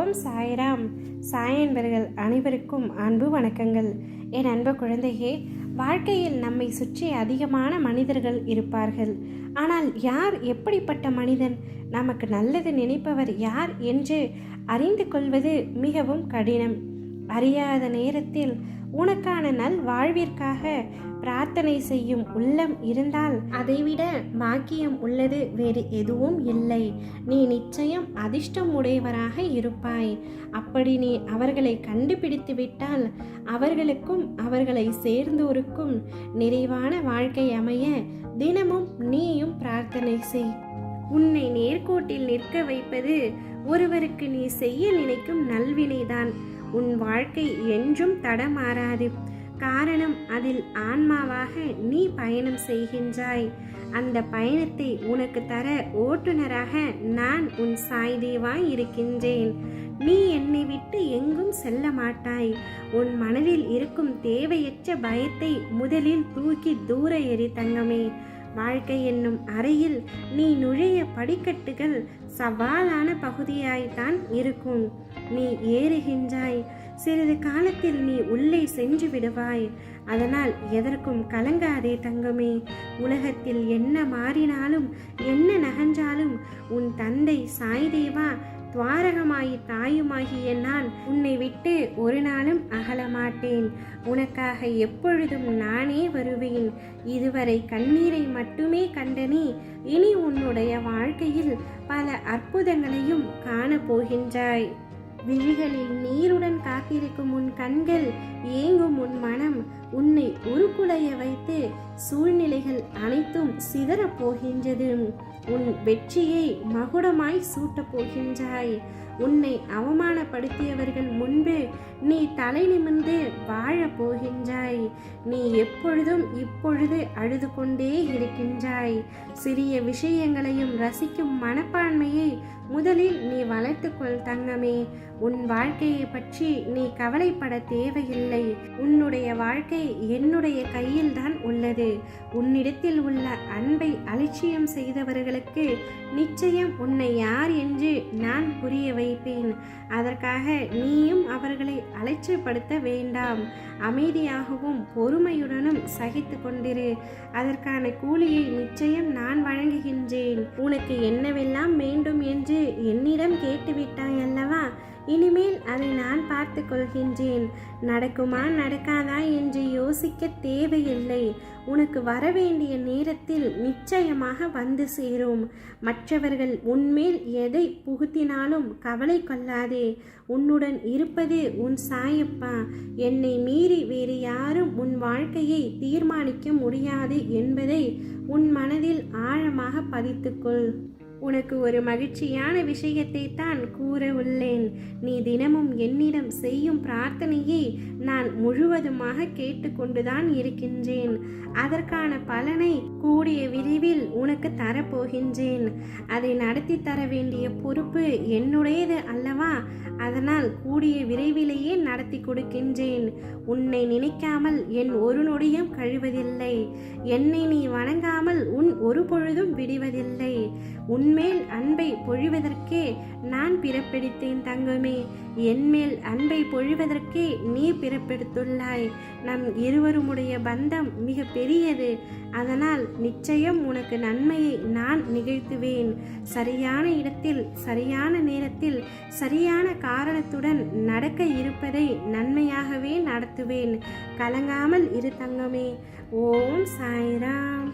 ஓம் சாய்ராம். சாய் என்பர்கள் அனைவருக்கும் அன்பு வணக்கங்கள். என் அன்பு குழந்தையே, வாழ்க்கையில் நம்மை சுற்றி அதிகமான மனிதர்கள் இருப்பார்கள். ஆனால் யார் எப்படிப்பட்ட மனிதன், நமக்கு நல்லது நினைப்பவர் யார் என்று அறிந்து கொள்வது மிகவும் கடினம். அறியாத நேரத்தில் உனக்கான நல் வாழ்விற்காக பிரார்த்தனை செய்யும் உள்ளம் இருந்தால் அதைவிட பாக்கியம் உள்ளது வேறு எதுவும் இல்லை. நீ நிச்சயம் அதிர்ஷ்டம் உடையவராக இருப்பாய். அப்படி நீ அவர்களை கண்டுபிடித்து விட்டால் அவர்களுக்கும் அவர்களை சேர்ந்தோருக்கும் நிறைவான வாழ்க்கை அமைய தினமும் நீயும் பிரார்த்தனை செய். உன்னை நேர்கோட்டில் நிற்க வைப்பது ஒருவருக்கு நீ செய்ய நினைக்கும் நல்வினைதான். உன் வாழ்க்கை என்றும் தடமாறாது. காரணம், அதில் ஆன்மாவாக நீ பயணம் செய்கின்றாய். அந்த பயணத்தை உனக்கு தர ஓட்டுநராக நான் உன் சாய் தேவா இருக்கின்றேன். நீ என்னை விட்டு எங்கும் செல்ல மாட்டாய். உன் மனதில் இருக்கும் தேவையற்ற பயத்தை முதலில் தூக்கி தூர எறி தங்கமே. வாழ்க்கை என்னும் அறையில் நீ நுழைய படிக்கட்டுகள் சவாலான பகுதியாய்த்தான் இருக்கும். நீ ஏறுகின்றாய். சிறிது காலத்தில் நீ உள்ளே சென்று விடுவாய். அதனால் எதற்கும் கலங்காதே தங்கமே. உலகத்தில் என்ன மாறினாலும் என்ன நகன்றாலும் உன் தந்தை சாய் தேவா துவாரகமாயி தாயுமாகிய நான் உன்னை விட்டு ஒரு நாளும் அகலமாட்டேன். உனக்காக எப்பொழுதும் நானே வருவேன். இதுவரை கண்ணீரை மட்டுமே கண்ட நீ இனி உன்னுடைய வாழ்க்கையில் பல அற்புதங்களையும் காணப்போகின்றாய். விழிகளில் நீருடன் காத்திருக்கும் உன் கண்கள், ஏங்கும் உன் மனம் உன்னை உருக்குலைய வைத்து சூழ்நிலைகள் அனைத்தும் சிதறப் போகின்றது. உன் வெற்றியை மகுடமாய் சூட்டப் போகின்றாய். உன்னை அவமானப்படுத்தியவர்கள் முன்பு நீ தலை நிமிர்ந்து வாழப் போகின்றாய். நீ எப்பொழுதும் இப்பொழுது அழுது கொண்டே இருக்கின்றாய். சிறிய விஷயங்களையும் ரசிக்கும் மனப்பான்மையை முதலில் நீ வளர்த்துக்கொள் தங்கமே. உன் வாழ்க்கையை பற்றி நீ கவலைப்பட தேவையில்லை. உன்னுடைய வாழ்க்கை என்னுடைய கையில்தான் உள்ளது. உன்னிடத்தில் உள்ள அன்பை அலட்சியம் செய்தவர்களுக்கு நிச்சயம் உன்னை யார் என்று நான் புரிய வைப்பேன். அதற்காக நீயும் அவர்களை அலட்சியப்படுத்த வேண்டாம். அமைதியாகவும் பொறுமையுடனும் சகித்து கொண்டிரு. அதற்கான கூலியை நிச்சயம் நான் வழங்குகின்றேன். உனக்கு என்னவெல்லாம் வேண்டும் என்று என்னிடம் கேட்டுவிட்டாய் அல்லவா? இனிமேல் அதை நான் பார்த்து கொள்கின்றேன். நடக்குமா நடக்காதா என்று யோசிக்க தேவையில்லை. உனக்கு வரவேண்டிய நேரத்தில் நிச்சயமாக வந்து சேரும். மற்றவர்கள் உன்மேல் எதை புகுத்தினாலும் கவலை கொள்ளாதே. உன்னுடன் இருப்பது உன் சாயப்பா. என்னை மீறி வேறு யாரும் உன் வாழ்க்கையை தீர்மானிக்க முடியாது என்பதை உன் மனதில் ஆழமாக பதித்துக்கொள். உனக்கு ஒரு மகிழ்ச்சியான விஷயத்தை தான் கூற உள்ளேன். நீ தினமும் என்னிடம் செய்யும் பிரார்த்தனையை நான் முழுவதுமாக கேட்டுக்கொண்டுதான் இருக்கின்றேன். அதற்கான பலனை கூடிய விரைவில் உனக்கு தரப்போகின்றேன். அதை நடத்தி தர வேண்டிய பொறுப்பு என்னுடையது அல்லவா? அதனால் கூடிய விரைவிலேயே நடத்தி கொடுக்கின்றேன். உன்னை நினைக்காமல் என் ஒரு நொடியும் கழிவதில்லை. என்னை நீ வணங்காமல் உன் ஒரு பொழுதும் விடுவதில்லை. உன்மேல் அன்பை பொழிவதற்கே நான் பிறப்பெடுத்தேன் தங்கமே. என்மேல் அன்பை பொழிவதற்கே நீ பிறப்பெடுத்துள்ளாய். நம் இருவருமுடைய பந்தம் மிக பெரியது. அதனால் நிச்சயம் உனக்கு நன்மையை நான் நிகழ்த்துவேன். சரியான இடத்தில் சரியான நேரத்தில் சரியான காரணத்துடன் நடக்க இருப்பதை நன்மையாகவே நடத்துவேன். கலங்காமல் இரு தங்கமே. ஓம் சாய்ராம்.